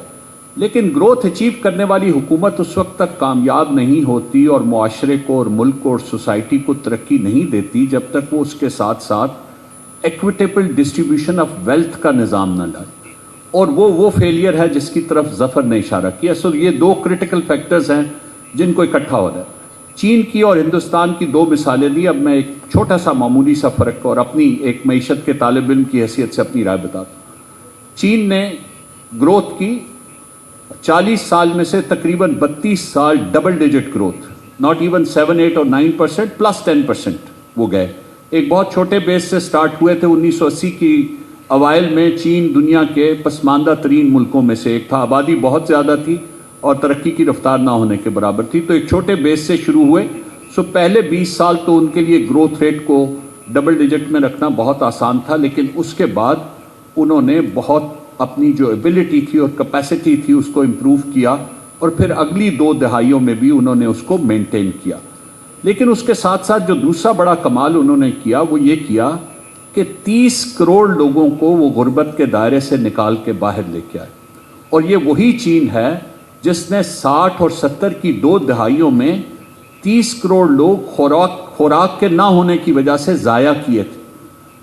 لیکن گروتھ اچیو کرنے والی حکومت اس وقت تک کامیاب نہیں ہوتی اور معاشرے کو اور ملک کو اور سوسائٹی کو ترقی نہیں دیتی جب تک وہ اس کے ساتھ ساتھ ایکویٹیبل ڈسٹریبیوشن آف ویلتھ کا نظام نہ لائے, اور وہ فیلئر ہے جس کی طرف ظفر نے اشارہ کیا. سو یہ 2 کرٹیکل فیکٹرز ہیں جن کو اکٹھا ہو رہا ہے. چین کی اور ہندوستان کی 2 مثالیں لی. اب میں ایک چھوٹا سا معمولی سا فرق اور اپنی ایک معیشت کے طالب علم کی حیثیت سے اپنی رائے بتاتا ہوں. چین نے گروتھ کی 40 سال میں سے تقریباً 32 سال double digit growth, not even 7, 8 اور 9% پلس 10% وہ گئے. ایک بہت چھوٹے بیس سے سٹارٹ ہوئے تھے 1980 کی اوائل میں چین دنیا کے پسماندہ ترین ملکوں میں سے ایک تھا، آبادی بہت زیادہ تھی اور ترقی کی رفتار نہ ہونے کے برابر تھی، تو ایک چھوٹے بیس سے شروع ہوئے. سو پہلے 20 سال تو ان کے لیے گروتھ ریٹ کو ڈبل ڈیجٹ میں رکھنا بہت آسان تھا، لیکن اس کے بعد انہوں نے بہت اپنی جو ایبلٹی تھی اور کیپیسٹی تھی اس کو امپروو کیا، اور پھر اگلی 2 دہائیوں میں بھی انہوں نے اس کو مینٹین کیا. لیکن اس کے ساتھ ساتھ جو دوسرا بڑا کمال انہوں نے کیا وہ یہ کیا کہ 30 کروڑ لوگوں کو وہ غربت کے دائرے سے نکال کے باہر لے کے آئے. اور یہ وہی چین ہے جس نے 60 اور 70 کی 2 دہائیوں میں 30 کروڑ لوگ خوراک کے نہ ہونے کی وجہ سے ضائع کیے تھے.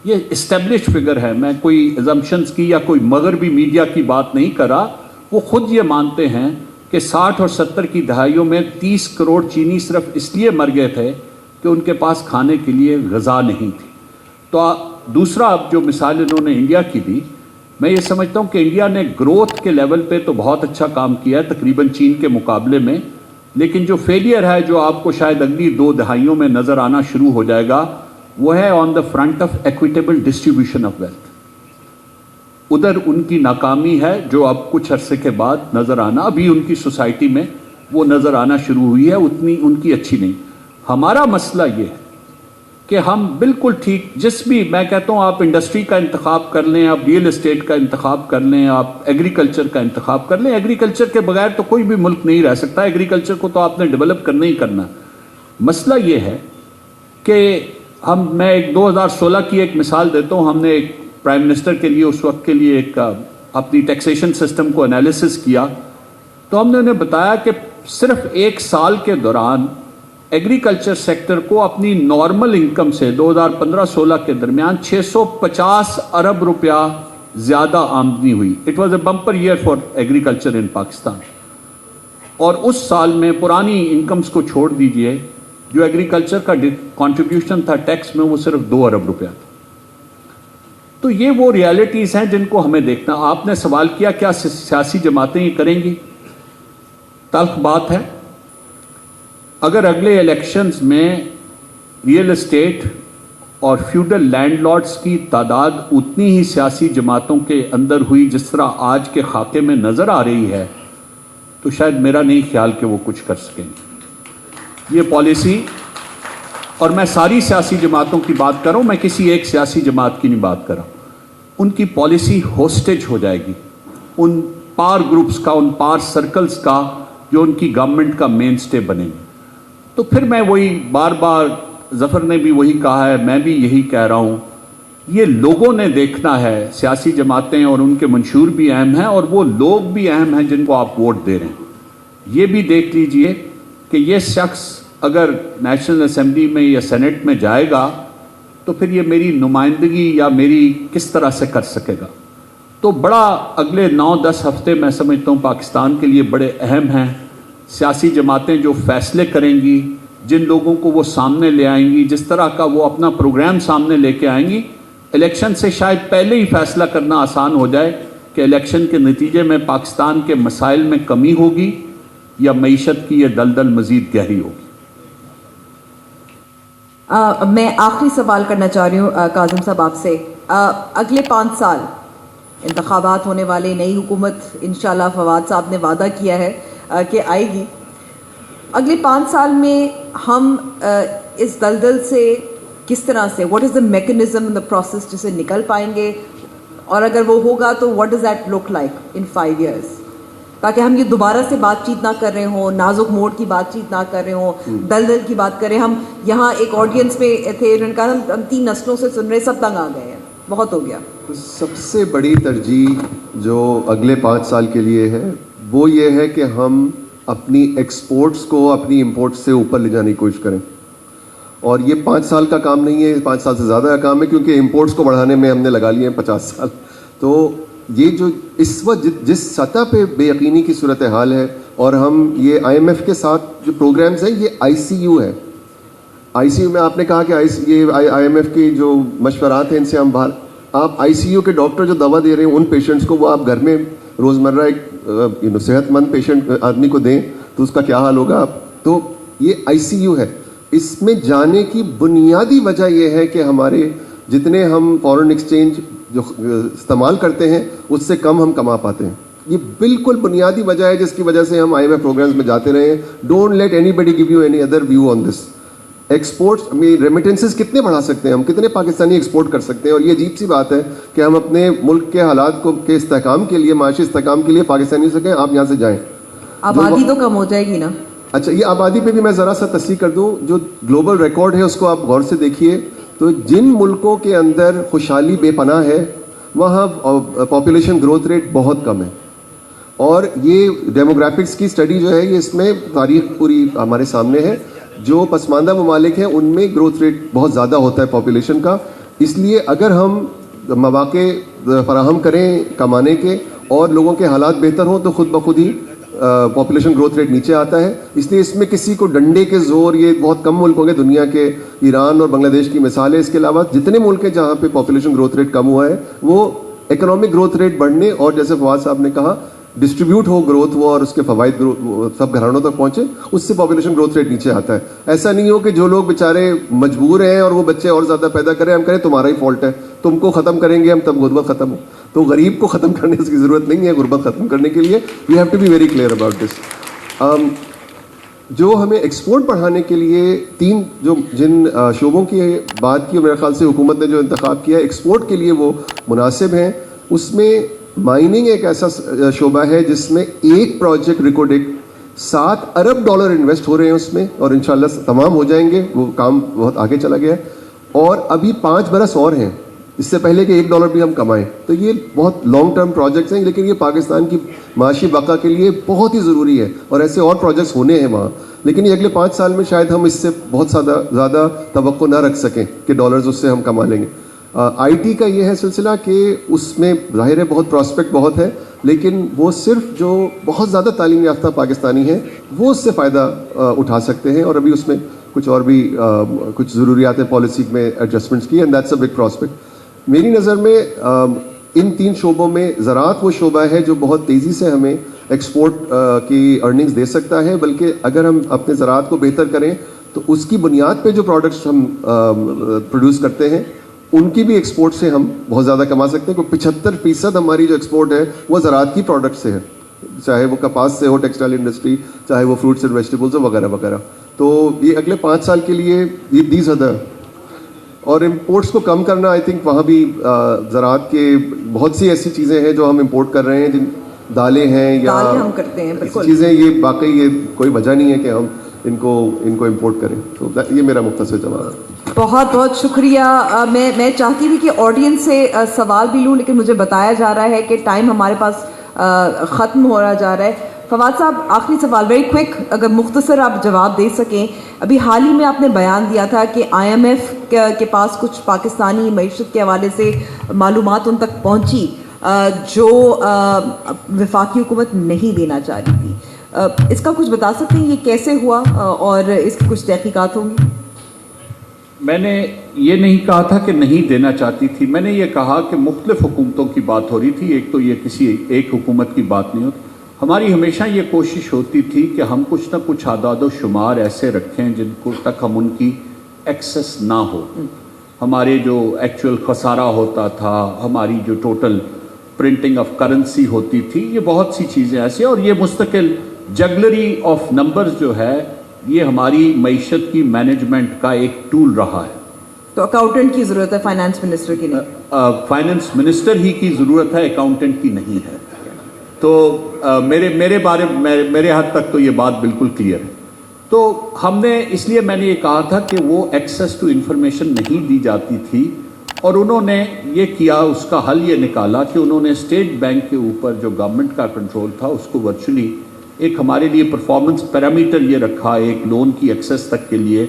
یہ اسٹیبلش فگر ہے، میں کوئی ایزمپشنز کی یا کوئی مغربی میڈیا کی بات نہیں کر رہا. وہ خود یہ مانتے ہیں کہ 60 اور 70 کی دہائیوں میں 30 کروڑ چینی صرف اس لیے مر گئے تھے کہ ان کے پاس کھانے کے لیے غذا نہیں تھی. تو دوسرا اب جو مثال انہوں نے انڈیا کی دی، میں یہ سمجھتا ہوں کہ انڈیا نے گروتھ کے لیول پہ تو بہت اچھا کام کیا ہے تقریباً چین کے مقابلے میں، لیکن جو فیلئر ہے جو آپ کو شاید اگلی 2 دہائیوں میں نظر آنا شروع ہو جائے گا وہ ہے on the front of equitable distribution of wealth. ادھر ان کی ناکامی ہے جو اب کچھ عرصے کے بعد نظر آنا، ابھی ان کی سوسائٹی میں وہ نظر آنا شروع ہوئی ہے، اتنی ان کی اچھی نہیں. ہمارا مسئلہ یہ ہے کہ ہم بالکل ٹھیک جس بھی، میں کہتا ہوں آپ انڈسٹری کا انتخاب کر لیں، آپ ریئل اسٹیٹ کا انتخاب کر لیں، آپ ایگریکلچر کا انتخاب کر لیں. ایگریکلچر کے بغیر تو کوئی بھی ملک نہیں رہ سکتا، ایگریکلچر کو تو آپ نے ڈیولپ کرنا ہی کرنا. مسئلہ یہ ہے کہ میں ایک 2016 کی ایک مثال دیتا ہوں. ہم نے ایک پرائم منسٹر کے لیے اس وقت کے لیے ایک اپنی ٹیکسیشن سسٹم کو انالیسس کیا، تو ہم نے انہیں بتایا کہ صرف 1 سال کے دوران ایگریکلچر سیکٹر کو اپنی نارمل انکم سے 2015-16 کے درمیان 650 ارب روپیہ زیادہ آمدنی ہوئی. It was a bumper year for agriculture in Pakistan. اور اس سال میں پرانی انکمز کو چھوڑ دیجئے، جو ایگریکلچر کا کنٹریبیوشن تھا ٹیکس میں وہ صرف 2 ارب روپیہ تھا. تو یہ وہ ریالٹیز ہیں جن کو ہمیں دیکھنا. آپ نے سوال کیا کیا سیاسی جماعتیں یہ کریں گی؟ تلخ بات ہے، اگر اگلے الیکشنز میں ریئل اسٹیٹ اور فیوڈل لینڈ لارڈز کی تعداد اتنی ہی سیاسی جماعتوں کے اندر ہوئی جس طرح آج کے خاکے میں نظر آ رہی ہے، تو شاید میرا نہیں خیال کہ وہ کچھ کر سکیں گے. یہ پالیسی، اور میں ساری سیاسی جماعتوں کی بات کر رہا ہوں، میں کسی ایک سیاسی جماعت کی نہیں بات کر رہا ہوں، ان کی پالیسی ہوسٹیج ہو جائے گی ان پاور گروپس کا، ان پاور سرکلز کا جو ان کی گورنمنٹ کا مین سٹے بنے گی. تو پھر میں وہی بار بار، ظفر نے بھی وہی کہا ہے، میں بھی یہی کہہ رہا ہوں، یہ لوگوں نے دیکھنا ہے. سیاسی جماعتیں اور ان کے منشور بھی اہم ہیں اور وہ لوگ بھی اہم ہیں جن کو آپ ووٹ دے رہے ہیں. یہ بھی دیکھ لیجئے کہ یہ شخص اگر نیشنل اسمبلی میں یا سینٹ میں جائے گا تو پھر یہ میری نمائندگی یا میری کس طرح سے کر سکے گا. تو بڑا اگلے 9-10 ہفتے میں سمجھتا ہوں پاکستان کے لیے بڑے اہم ہیں. سیاسی جماعتیں جو فیصلے کریں گی، جن لوگوں کو وہ سامنے لے آئیں گی، جس طرح کا وہ اپنا پروگرام سامنے لے کے آئیں گی، الیکشن سے شاید پہلے ہی فیصلہ کرنا آسان ہو جائے کہ الیکشن کے نتیجے میں پاکستان کے مسائل میں کمی ہوگی یا معیشت کی یہ دلدل مزید گہری ہوگی. میں آخری سوال کرنا چاہ رہی ہوں کاظم صاحب آپ سے. اگلے 5 سال انتخابات ہونے والے، نئی حکومت انشاءاللہ فواد صاحب نے وعدہ کیا ہے کہ آئے گی. اگلے 5 سال میں ہم اس دلدل سے کس طرح سے، what is the mechanism in the process جسے نکل پائیں گے، اور اگر وہ ہوگا تو what does that look like in 5 years, تاکہ ہم یہ دوبارہ سے بات چیت نہ کر رہے ہوں، نازک موڑ کی بات چیت نہ کر رہے ہوں، دلدل کی بات کریں. ہم یہاں ایک آڈینس میں تھے، انہوں نے کہا ہم 3 نسلوں سے سن رہے، سب تنگ آ گئے ہیں، بہت ہو گیا. سب سے بڑی ترجیح جو اگلے 5 سال کے لیے ہے وہ یہ ہے کہ ہم اپنی ایکسپورٹس کو اپنی امپورٹس سے اوپر لے جانے کی کوشش کریں. اور یہ 5 سال کا کام نہیں ہے، 5 سال سے زیادہ کا کام ہے، کیونکہ امپورٹس کو بڑھانے میں ہم نے لگا لیے ہیں 50 سال. تو یہ جو اس وقت جس سطح پہ بے یقینی کی صورتحال ہے، اور ہم یہ IMF کے ساتھ جو پروگرامز ہیں، یہ ICU ہے. ICU میں آپ نے کہا کہ یہ IMF کی جو مشورات ہیں ان سے ہم باہر، آپ ICU کے ڈاکٹر جو دوا دے رہے ہیں ان پیشنٹس کو وہ آپ گھر میں روزمرہ ایک صحت مند پیشنٹ آدمی کو دیں تو اس کا کیا حال ہوگا. تو یہ ICU ہے. اس میں جانے کی بنیادی وجہ یہ ہے کہ ہمارے جتنے ہم فارن ایکسچینج جو استعمال کرتے ہیں اس سے کم ہم کما پاتے ہیں. یہ بالکل بنیادی وجہ ہے جس کی وجہ سے ہم IMF پروگرامز میں جاتے رہے ہیں. Don't let anybody give you any other view on this. Exports میں ریمیٹنسز کتنے بڑھا سکتے ہیں ہم, کتنے پاکستانی ایکسپورٹ کر سکتے ہیں, اور یہ عجیب سی بات ہے کہ ہم اپنے ملک کے حالات کو کے استحکام کے لیے, معاشی استحکام کے لیے پاکستانی سے کہیں آپ یہاں سے جائیں. آبادی تو کم ہو جائے گی نا. اچھا, یہ آبادی پہ بھی میں ذرا سا تصحیح کر دوں. جو گلوبل ریکارڈ ہے اس کو آپ غور سے دیکھیے تو جن ملکوں کے اندر خوشحالی بے پناہ ہے وہاں پاپولیشن گروتھ ریٹ بہت کم ہے. اور یہ ڈیموگرافکس کی اسٹڈی جو ہے یہ اس میں تاریخ پوری ہمارے سامنے ہے. جو پسماندہ ممالک ہیں ان میں گروتھ ریٹ بہت زیادہ ہوتا ہے پاپولیشن کا. اس لیے اگر ہم مواقع فراہم کریں کمانے کے اور لوگوں کے حالات بہتر ہوں تو خود بخود ہی پاپولیشن گروتھ ریٹ نیچے آتا ہے. اس لیے اس میں کسی کو ڈنڈے کے زور, یہ بہت کم ملک ہوں گے دنیا کے, ایران اور بنگلہ دیش کی مثال ہے. اس کے علاوہ جتنے ملک ہیں جہاں پہ پاپولیشن گروتھ ریٹ کم ہوا ہے وہ اکنامک گروتھ ریٹ بڑھنے اور جیسے فواد صاحب نے کہا ڈسٹریبیوٹ ہو گروتھ وہ اور اس کے فوائد سب گھرانوں تک پہنچے, اس سے پاپولیشن گروتھ ریٹ نیچے آتا ہے. ایسا نہیں ہو کہ جو لوگ بیچارے مجبور ہیں اور وہ بچے اور زیادہ پیدا کریں, ہم کہیں تمہارا ہی فالٹ ہے, تم کو ختم کریں گے ہم تب غربت ختم ہو. تو غریب کو ختم کرنے کی ضرورت نہیں ہے غربت ختم کرنے کے لیے. We have to be very clear about this. جو ہمیں ایکسپورٹ بڑھانے کے لیے جن شعبوں کی بات کی میرے خیال سے حکومت نے جو انتخاب کیا ہے ایکسپورٹ کے لیے وہ مناسب ہیں. اس میں مائننگ ایک ایسا شعبہ ہے جس میں ایک پروجیکٹ ریکوڈک $7 ارب انویسٹ ہو رہے ہیں اس میں, اور انشاءاللہ تمام ہو جائیں گے. وہ کام بہت آگے چلا گیا ہے اور ابھی 5 برس اور ہیں اس سے پہلے کہ $1 بھی ہم کمائیں. تو یہ بہت لانگ ٹرم پروجیکٹس ہیں لیکن یہ پاکستان کی معاشی بقا کے لیے بہت ہی ضروری ہے, اور ایسے اور پروجیکٹس ہونے ہیں وہاں. لیکن یہ اگلے 5 سال میں شاید ہم اس سے بہت زیادہ توقع نہ رکھ سکیں کہ ڈالرز اس سے ہم کما لیں گے. IT کا یہ ہے سلسلہ کہ اس میں ظاہر ہے بہت پراسپیکٹ بہت ہے, لیکن وہ صرف جو بہت زیادہ تعلیم یافتہ پاکستانی ہیں وہ اس سے فائدہ اٹھا سکتے ہیں, اور ابھی اس میں کچھ اور بھی کچھ ضروریات پالیسی میں ایڈجسٹمنٹس کی, and that's a big prospect. میری نظر میں ان 3 شعبوں میں زراعت وہ شعبہ ہے جو بہت تیزی سے ہمیں ایکسپورٹ کی ارننگز دے سکتا ہے. بلکہ اگر ہم اپنے زراعت کو بہتر کریں تو اس کی بنیاد پہ جو پروڈکٹس ہم پروڈیوس کرتے ہیں ان کی بھی ایکسپورٹ سے ہم بہت زیادہ کما سکتے ہیں. کوئی 75% ہماری جو ایکسپورٹ ہے وہ زراعت کی پروڈکٹ سے ہے, چاہے وہ کپاس سے ہو, ٹیکسٹائل انڈسٹری, چاہے وہ فروٹس اینڈ ویجیٹیبلس وغیرہ وغیرہ. تو یہ اگلے 5 سال کے لیے دیز ادر. اور امپورٹس کو کم کرنا, آئی تھنک وہاں بھی زراعت کے بہت سی ایسی چیزیں ہیں جو ہم امپورٹ کر رہے ہیں, جن دالیں ہیں یا ہم کرتے ہیں بالکل چیزیں, یہ واقعی یہ کوئی وجہ نہیں ہے کہ ہم ان کو امپورٹ کریں. تو یہ میرا مختصر جواب ہے. بہت بہت شکریہ. میں چاہتی تھی کہ آڈینس سے سوال بھی لوں, لیکن مجھے بتایا جا رہا ہے کہ ٹائم ہمارے پاس ختم ہو رہا جا رہا ہے. فواد صاحب, آخری سوال ویری کوئک, اگر مختصر آپ جواب دے سکیں. ابھی حال ہی میں آپ نے بیان دیا تھا کہ IMF کے پاس کچھ پاکستانی معیشت کے حوالے سے معلومات ان تک پہنچی جو وفاقی حکومت نہیں دینا چاہ رہی تھی. اس کا کچھ بتا سکتے ہیں یہ کیسے ہوا اور اس کی کچھ تحقیقات ہوں گی؟ میں نے یہ نہیں کہا تھا کہ نہیں دینا چاہتی تھی, میں نے یہ کہا کہ مختلف حکومتوں کی بات ہو رہی تھی. ایک تو یہ کسی ایک حکومت کی بات نہیں ہوتی. ہماری ہمیشہ یہ کوشش ہوتی تھی کہ ہم کچھ نہ کچھ اعداد و شمار ایسے رکھیں جن کو تک ہم ان کی ایکسس نہ ہو. ہمارے جو ایکچوئل خسارہ ہوتا تھا, ہماری جو ٹوٹل پرنٹنگ آف کرنسی ہوتی تھی, یہ بہت سی چیزیں ایسی, اور یہ مستقل جگلری آف نمبرز جو ہے یہ ہماری معیشت کی مینجمنٹ کا ایک ٹول رہا ہے. تو اکاؤنٹنٹ کی ضرورت ہے, فائنانس منسٹر کی نہیں. فائنانس منسٹر ہی کی ضرورت ہے, اکاؤنٹنٹ کی نہیں ہے. تو میرے حد تک تو یہ بات بالکل کلیئر ہے. تو ہم نے اس لیے میں نے یہ کہا تھا کہ وہ ایکسیس ٹو انفارمیشن نہیں دی جاتی تھی, اور انہوں نے یہ کیا, اس کا حل یہ نکالا کہ انہوں نے اسٹیٹ بینک کے اوپر جو گورنمنٹ کا کنٹرول تھا اس کو ورچولی ایک ہمارے لیے پرفارمنس پیرامیٹر یہ رکھا ایک لون کی ایکسیس تک کے لیے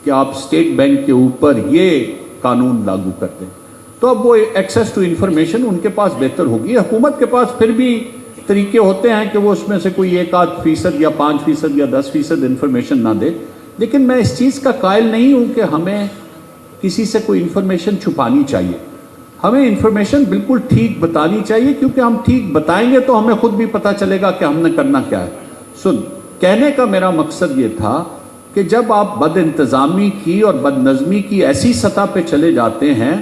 کہ آپ اسٹیٹ بینک کے اوپر یہ قانون لاگو کرتے ہیں. تو اب وہ ایکسیس ٹو انفارمیشن ان کے پاس بہتر ہوگی. حکومت کے پاس پھر بھی طریقے ہوتے ہیں کہ وہ اس میں سے کوئی 1-8% یا 5% یا 10% انفارمیشن نہ دے, لیکن میں اس چیز کا قائل نہیں ہوں کہ ہمیں کسی سے کوئی انفارمیشن چھپانی چاہیے. ہمیں انفارمیشن بالکل ٹھیک بتانی چاہیے, کیونکہ ہم ٹھیک بتائیں گے تو ہمیں خود بھی پتہ چلے گا کہ ہم نے کرنا کیا ہے. کہنے کا میرا مقصد یہ تھا کہ جب آپ بد انتظامی کی اور بد نظمی کی ایسی سطح پہ چلے جاتے ہیں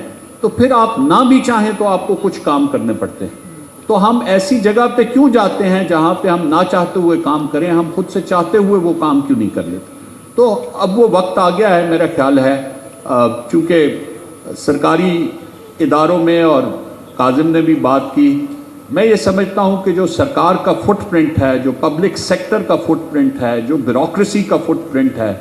تو پھر آپ نہ بھی چاہیں تو آپ کو کچھ کام کرنے پڑتے ہیں. تو ہم ایسی جگہ پہ کیوں جاتے ہیں جہاں پہ ہم نہ چاہتے ہوئے کام کریں, ہم خود سے چاہتے ہوئے وہ کام کیوں نہیں کر لیتے. تو اب وہ وقت آ گیا ہے, میرا خیال ہے, چونکہ سرکاری اداروں میں, اور کاظم نے بھی بات کی, میں یہ سمجھتا ہوں کہ جو سرکار کا فٹ پرنٹ ہے, جو پبلک سیکٹر کا فٹ پرنٹ ہے, جو بیوروکریسی کا فٹ پرنٹ ہے,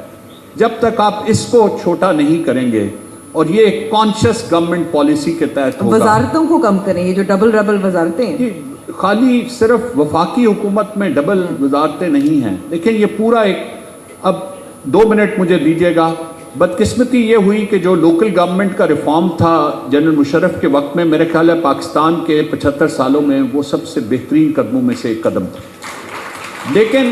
جب تک آپ اس کو چھوٹا نہیں کریں گے, اور یہ ایک کانشیس گورنمنٹ پالیسی کے تحت ہوگا. وزارتوں کو کم کریں, یہ جو ڈبل وزارتیں ہیں, خالی صرف وفاقی حکومت میں ڈبل وزارتیں نہیں ہیں, لیکن یہ پورا ایک, اب 2 منٹ مجھے دیجیے گا. بدقسمتی یہ ہوئی کہ جو لوکل گورنمنٹ کا ریفارم تھا جنرل مشرف کے وقت میں, میرے خیال ہے پاکستان کے 75 سالوں میں وہ سب سے بہترین قدموں میں سے ایک قدم تھا. لیکن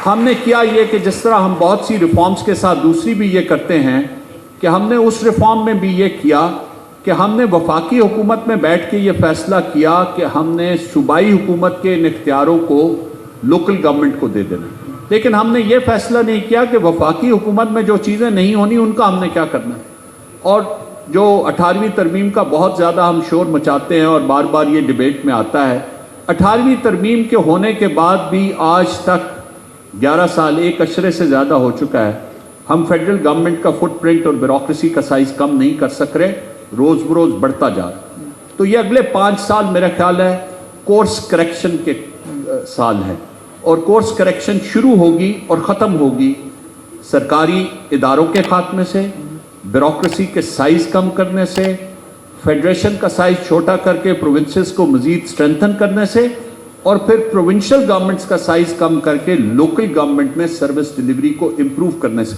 ہم نے کیا یہ کہ جس طرح ہم بہت سی ریفارمز کے ساتھ دوسری بھی یہ کرتے ہیں, کہ ہم نے اس ریفارم میں بھی یہ کیا کہ ہم نے وفاقی حکومت میں بیٹھ کے یہ فیصلہ کیا کہ ہم نے صوبائی حکومت کے ان اختیاروں کو لوکل گورنمنٹ کو دے دینا. لیکن ہم نے یہ فیصلہ نہیں کیا کہ وفاقی حکومت میں جو چیزیں نہیں ہونی ان کا ہم نے کیا کرنا ہے. اور جو 18ویں ترمیم کا بہت زیادہ ہم شور مچاتے ہیں اور بار بار یہ ڈیبیٹ میں آتا ہے, 18ویں ترمیم کے ہونے کے بعد بھی آج تک 11 سال, 1 عشرے سے زیادہ ہو چکا ہے, ہم فیڈرل گورنمنٹ کا فٹ پرنٹ اور بیوروکریسی کا سائز کم نہیں کر سک رہے, روز بروز بڑھتا جا رہا. تو یہ اگلے 5 سال میرا خیال ہے کورس کریکشن کے سال ہیں, اور کورس کریکشن شروع ہوگی اور ختم ہوگی سرکاری اداروں کے خاتمے سے, بیوروکریسی کے سائز کم کرنے سے, فیڈریشن کا سائز چھوٹا کر کے پروونسز کو مزید سٹرینتھن کرنے سے, اور پھر پروونشل گورنمنٹس کا سائز کم کر کے لوکل گورنمنٹ میں سروس ڈیلیوری کو امپروو کرنے سے.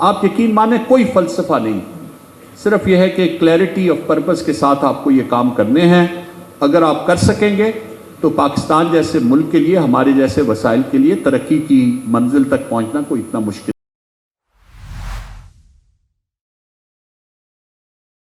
آپ یقین مانیں کوئی فلسفہ نہیں, صرف یہ ہے کہ کلیئرٹی آف پرپس کے ساتھ آپ کو یہ کام کرنے ہیں. اگر آپ کر سکیں گے تو پاکستان جیسے ملک کے لیے, ہمارے جیسے وسائل کے لیے ترقی کی منزل تک پہنچنا کوئی اتنا مشکل